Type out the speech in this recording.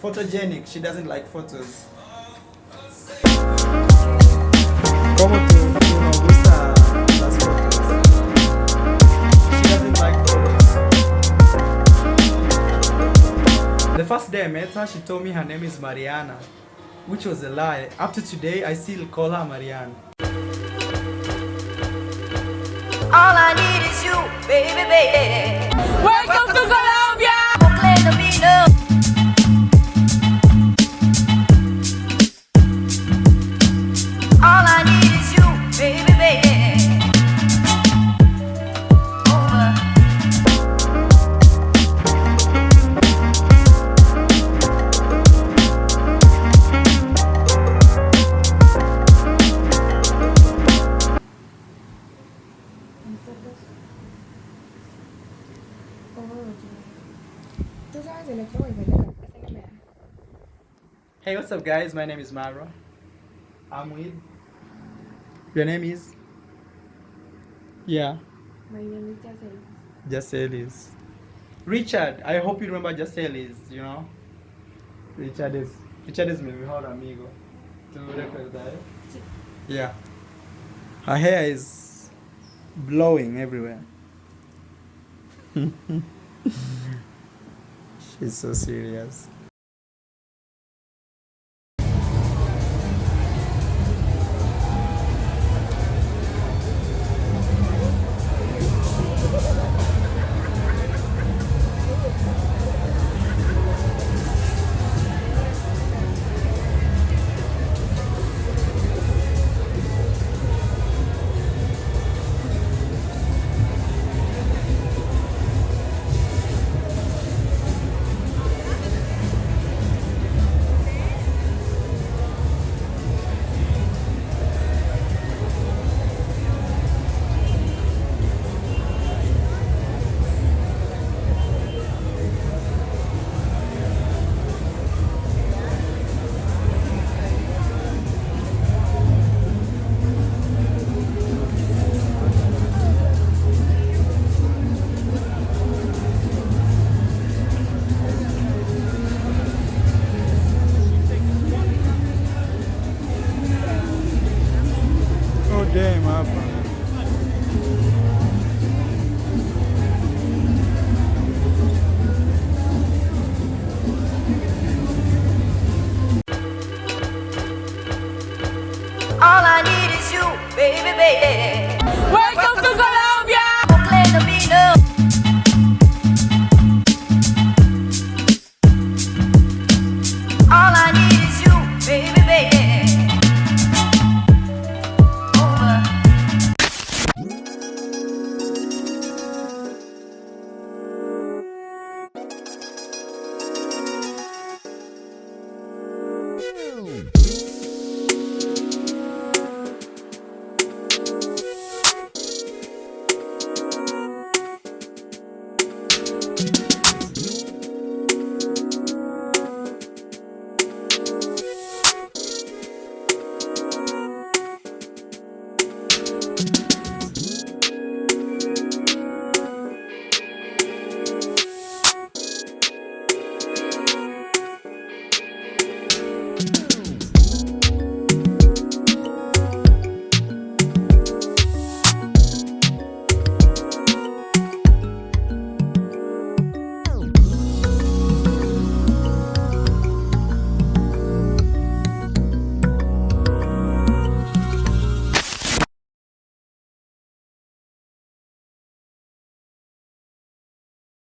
photogenic. She doesn't like photos. Como tú no gusta las fotos. She doesn't like photos. The first day I met her, she told me her name is Mariana, which was a lie. Up to today, I still call her Marianne. All I need is you, baby, baby. Welcome to Colombia! All I need is you, baby, baby. Over. Tú sabes el otro boyfriend de esta cámara. Hey, what's up, guys? My name is Maro. I'm with. Your name is? Yeah, My name is Yasel. Jacelis. Richard. I hope you remember Jacelis, you know? Richard is mi mejor amigo. ¿Tú recuerdas? Sí. Yeah. Her hair is blowing everywhere. She's so serious. Oh damn, hapa. All I need is you, baby, baby. Welcome to Colombia!